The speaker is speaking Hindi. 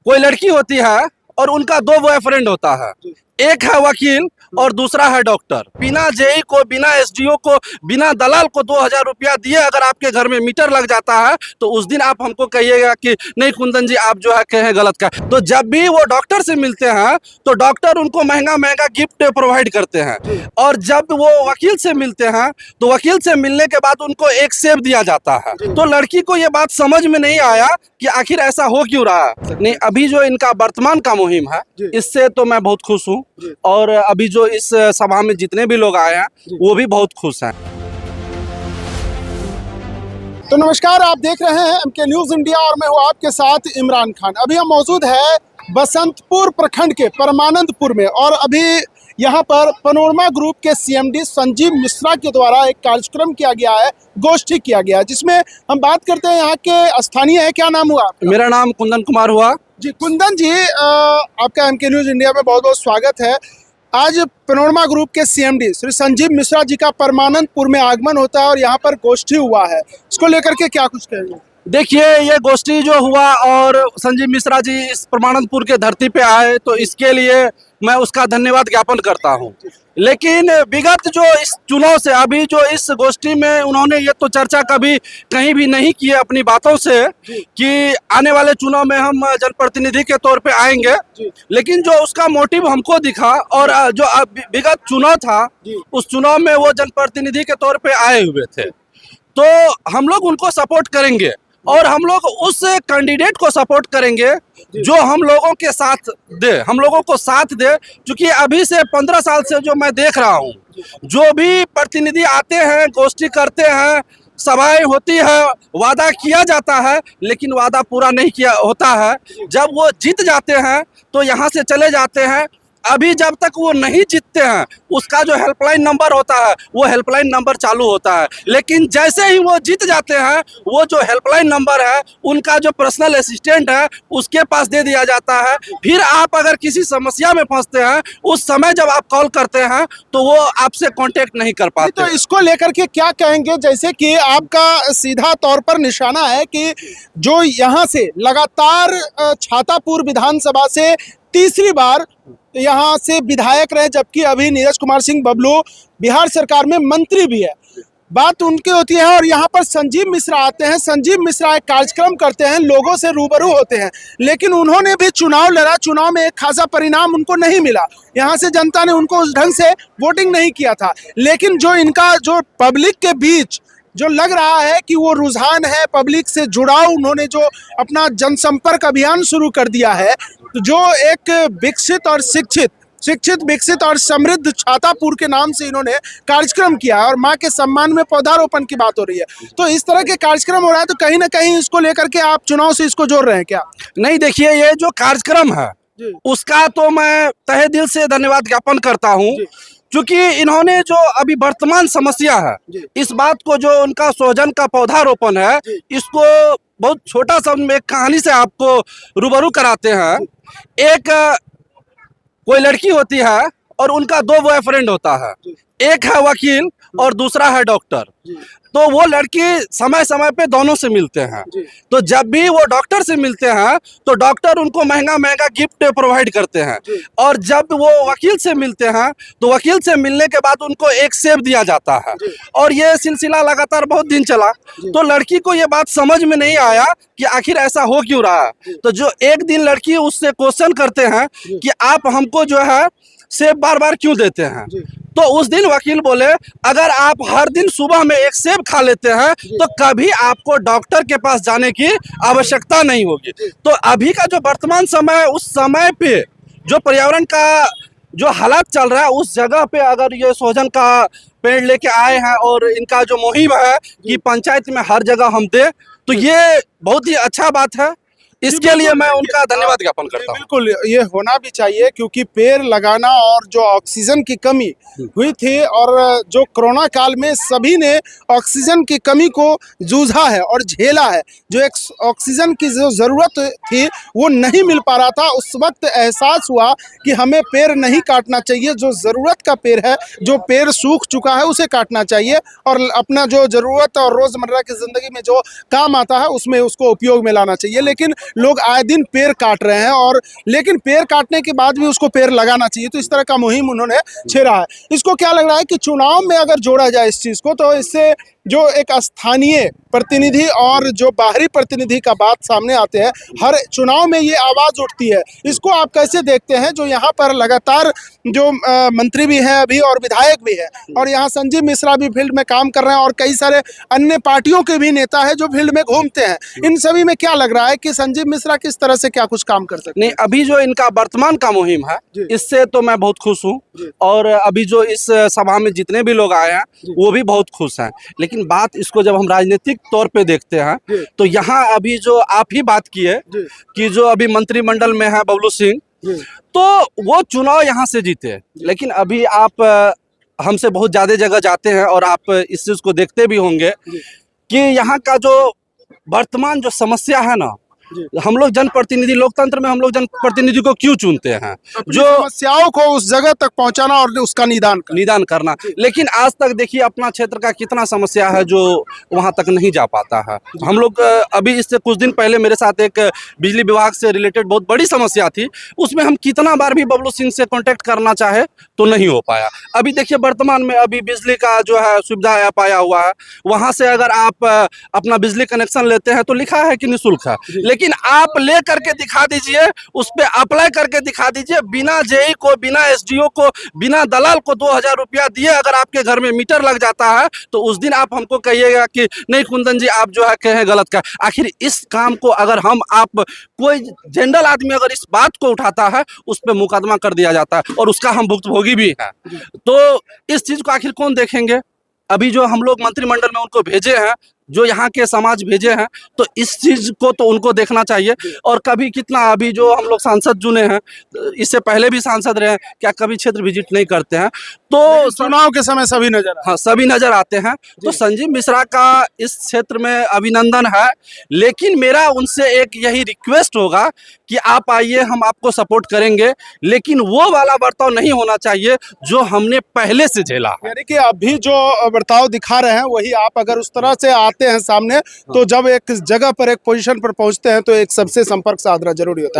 कोई लड़की होती है और उनका दो बॉयफ्रेंड होता है, एक है वकील और दूसरा है डॉक्टर। बिना जेई को, बिना एसडीओ को, बिना दलाल को 2000 रुपया दिए अगर आपके घर में मीटर लग जाता है तो उस दिन आप हमको कहिएगा कि नहीं कुंदन जी आप जो है कहे गलत का। तो जब भी वो डॉक्टर से मिलते हैं तो डॉक्टर उनको महंगा महंगा गिफ्ट प्रोवाइड करते हैं, और जब वो वकील से मिलते हैं तो वकील से मिलने के बाद उनको एक सेब दिया जाता है। तो लड़की को ये बात समझ में नहीं आया कि आखिर ऐसा हो क्यों रहा है। नहीं, अभी जो इनका वर्तमान का मुहिम है इससे तो मैं बहुत खुश हूँ, और अभी जो इस सभा में जितने भी लोग आए हैं वो भी बहुत खुश हैं। तो नमस्कार, आप देख रहे हैं एमके न्यूज़ इंडिया और मैं हूं आपके साथ इमरान खान। अभी हम मौजूद है बसंतपुर प्रखंड के परमानंदपुर में, और अभी यहाँ पर पैनोरमा ग्रुप के सीएमडी संजीव मिश्रा के द्वारा एक कार्यक्रम किया गया है, गोष्ठी किया गया है, जिसमें हम बात करते हैं यहाँ के स्थानीय है। क्या नाम हुआ आपका? मेरा नाम कुंदन कुमार हुआ जी। कुंदन जी, आपका एमके न्यूज़ इंडिया में बहुत बहुत स्वागत है। आज पैनोरमा ग्रुप के सीएमडी श्री संजीव मिश्रा जी का परमानंदपुर में आगमन होता है और यहाँ पर गोष्ठी हुआ है, इसको लेकर के क्या कुछ कहेंगे? देखिए, ये गोष्ठी जो हुआ और संजीव मिश्रा जी इस परमानंदपुर के धरती पे आए तो इसके लिए मैं उसका धन्यवाद ज्ञापन करता हूँ। लेकिन विगत जो इस चुनाव से अभी जो इस गोष्ठी में उन्होंने ये तो चर्चा कभी कहीं भी नहीं की अपनी बातों से कि आने वाले चुनाव में हम जनप्रतिनिधि के तौर पे आएंगे, लेकिन जो उसका मोटिव हमको दिखा और जो विगत चुनाव था उस चुनाव में वो जनप्रतिनिधि के तौर पे आए हुए थे, तो हम लोग उनको सपोर्ट करेंगे और हम लोग उस कैंडिडेट को सपोर्ट करेंगे जो हम लोगों के साथ दे, हम लोगों को साथ दे। क्योंकि अभी से 15 साल से जो मैं देख रहा हूँ, जो भी प्रतिनिधि आते हैं, गोष्ठी करते हैं, सभाएं होती है, वादा किया जाता है लेकिन वादा पूरा नहीं किया होता है। जब वो जीत जाते हैं तो यहाँ से चले जाते हैं। अभी जब तक वो नहीं जीतते हैं उसका जो हेल्पलाइन नंबर होता है वो हेल्पलाइन नंबर चालू होता है, लेकिन जैसे ही वो जीत जाते हैं वो जो हेल्पलाइन नंबर है उनका जो पर्सनल असिस्टेंट है उसके पास दे दिया जाता है। फिर आप अगर किसी समस्या में फंसते हैं उस समय जब आप कॉल करते हैं तो वो आपसे कांटेक्ट नहीं कर पाते। तो इसको लेकर के क्या कहेंगे? जैसे कि आपका सीधा तौर पर निशाना है कि जो यहाँ से लगातार छातापुर विधानसभा से तीसरी बार यहाँ से विधायक रहे, जबकि अभी नीरज कुमार सिंह बबलू बिहार सरकार में मंत्री भी है, बात उनकी होती है। और यहाँ पर संजीव मिश्रा आते हैं, संजीव मिश्रा एक कार्यक्रम करते हैं, लोगों से रूबरू होते हैं, लेकिन उन्होंने भी चुनाव लड़ा, चुनाव में एक खासा परिणाम उनको नहीं मिला, यहाँ से जनता ने उनको उस ढंग से वोटिंग नहीं किया था। लेकिन जो इनका जो पब्लिक के बीच जो लग रहा है कि वो रुझान है, पब्लिक से जुड़ाव, उन्होंने जो अपना जनसंपर्क अभियान शुरू कर दिया है, तो जो एक विकसित और शिक्षित विकसित और समृद्ध छातापुर के नाम से इन्होंने कार्यक्रम किया है और मां के सम्मान में पौधारोपण की बात हो रही है। तो इस तरह के कार्यक्रम हो रहा है, तो कहीं ना कहीं इसको लेकर के आप चुनाव से इसको जोड़ रहे हैं क्या? नहीं, देखिए, ये जो कार्यक्रम है उसका तो मैं तहे दिल से धन्यवाद ज्ञापन करता हूँ, क्योंकि इन्होंने जो अभी वर्तमान समस्या है इस बात को, जो उनका सोहजन का पौधारोपण है, इसको बहुत छोटा सा एक कहानी से आपको रूबरू कराते हैं। एक कोई लड़की होती है और उनका दो बॉयफ्रेंड होता है, एक है वकील और दूसरा है डॉक्टर। तो वो लड़की समय समय पे दोनों से मिलते हैं, तो जब भी वो डॉक्टर से मिलते हैं तो डॉक्टर उनको महंगा महंगा गिफ्ट प्रोवाइड करते हैं, और जब वो वकील से मिलते हैं तो वकील से मिलने के बाद उनको एक सेब दिया जाता है। और ये सिलसिला लगातार बहुत दिन चला, तो लड़की को ये बात समझ में नहीं आया कि आखिर ऐसा हो क्यों रहा है। तो जो एक दिन लड़की उससे क्वेश्चन करते हैं कि आप हमको जो है सेब बार बार क्यों देते हैं, तो उस दिन वकील बोले अगर आप हर दिन सुबह में एक सेब खा लेते हैं तो कभी आपको डॉक्टर के पास जाने की आवश्यकता नहीं होगी। तो अभी का जो वर्तमान समय है, उस समय पे जो पर्यावरण का जो हालात चल रहा है उस जगह पे अगर ये सोहजन का पेड़ लेके आए हैं और इनका जो मुहिम है कि पंचायत में हर जगह हम दे, तो ये बहुत ही अच्छा बात है। इसके लिए मैं उनका धन्यवाद ज्ञापन करता हूँ। बिल्कुल, ये होना भी चाहिए, क्योंकि पेड़ लगाना और जो ऑक्सीजन की कमी हुई थी और जो कोरोना काल में सभी ने ऑक्सीजन की कमी को जूझा है और झेला है, जो एक ऑक्सीजन की जो ज़रूरत थी वो नहीं मिल पा रहा था, उस वक्त एहसास हुआ कि हमें पेड़ नहीं काटना चाहिए, जो ज़रूरत का पेड़ है, जो पेड़ सूख चुका है उसे काटना चाहिए और अपना जो ज़रूरत और रोज़मर्रा की ज़िंदगी में जो काम आता है उसमें उसको उपयोग में लाना चाहिए। लेकिन लोग आए दिन पेड़ काट रहे हैं, और लेकिन पेड़ काटने के बाद भी उसको पेड़ लगाना चाहिए। तो इस तरह का मुहिम उन्होंने छेड़ा है। इसको क्या लग रहा है कि चुनाव में अगर जोड़ा जाए इस चीज को, तो इससे जो एक स्थानीय प्रतिनिधि और जो बाहरी प्रतिनिधि का बात सामने आते हैं, हर चुनाव में ये आवाज उठती है। इसको आप कैसे देखते हैं, जो यहाँ पर लगातार जो मंत्री भी हैं अभी और विधायक भी हैं, और यहाँ संजीव मिश्रा भी फील्ड में काम कर रहे हैं, और कई सारे अन्य पार्टियों के भी नेता हैं जो फील्ड में घूमते हैं, इन सभी में क्या लग रहा है कि संजीव मिश्रा किस तरह से क्या कुछ काम कर सकते हैं? नहीं, अभी जो इनका वर्तमान का मुहिम है, इससे तो मैं बहुत खुश हूँ, और अभी जो इस सभा में जितने भी लोग आए हैं वो भी बहुत खुश हैं। लेकिन बात इसको जब हम राजनीतिक तौर पे देखते हैं, तो यहाँ अभी जो आप ही बात की है कि जो अभी मंत्रिमंडल में है बबलू सिंह, तो वो चुनाव यहाँ से जीते। लेकिन अभी आप हमसे बहुत ज्यादा जगह जाते हैं और आप इस चीज को देखते भी होंगे कि यहाँ का जो वर्तमान जो समस्या है ना, हम लोग जनप्रतिनिधि, लोकतंत्र में हम लोग जनप्रतिनिधि को क्यों चुनते हैं? जो समस्याओं को उस जगह तक पहुंचाना और उसका निदान करना। लेकिन आज तक देखिए अपना क्षेत्र का कितना समस्या है जो वहां तक नहीं जा पाता है। हम लोग अभी इससे कुछ दिन पहले मेरे साथ एक बिजली विभाग से रिलेटेड बहुत बड़ी समस्या थी, उसमें हम कितना बार भी बबलू सिंह से कॉन्टेक्ट करना चाहे तो नहीं हो पाया। अभी देखिए वर्तमान में अभी बिजली का जो है सुविधा ऐप आया हुआ है, वहां से अगर आप अपना बिजली कनेक्शन लेते हैं तो लिखा है कि निःशुल्क है, लेकिन आप ले करके दिखा दीजिए, उस पे अप्लाई करके दिखा दीजिए, बिना जेई को, बिना एसडीओ को, बिना दलाल को 2000 रुपया दिए अगर आपके घर में मीटर लग जाता है, तो उस दिन आप हमको कहिएगा कि नहीं कुंदन जी आप जो है कहे गलत का। आखिर इस काम को अगर आप कोई जनरल आदमी अगर इस बात को उठाता है, उस पर मुकदमा कर दिया जाता है, और उसका हम भुक्तभोगी भी हैं। तो इस चीज को आखिर कौन देखेंगे? अभी जो हम लोग मंत्रिमंडल में उनको भेजे हैं, जो यहाँ के समाज भेजे हैं, तो इस चीज को तो उनको देखना चाहिए। और कभी कितना अभी जो हम लोग सांसद चुने हैं, इससे पहले भी सांसद रहे हैं, क्या कभी क्षेत्र विजिट नहीं करते हैं? तो चुनाव के समय सभी नजर हाँ, सभी नजर आते हैं। तो संजीव मिश्रा का इस क्षेत्र में अभिनंदन है, लेकिन मेरा उनसे एक यही रिक्वेस्ट होगा कि आप आइए, हम आपको सपोर्ट करेंगे, लेकिन वो वाला बर्ताव नहीं होना चाहिए जो हमने पहले से झेला है। यानी कि अभी जो बर्ताव दिखा रहे हैं वही आप अगर उस तरह से आते हैं सामने, तो जब एक जगह पर एक पोजीशन पर पहुंचते हैं तो एक सबसे संपर्क साधना जरूरी होता है।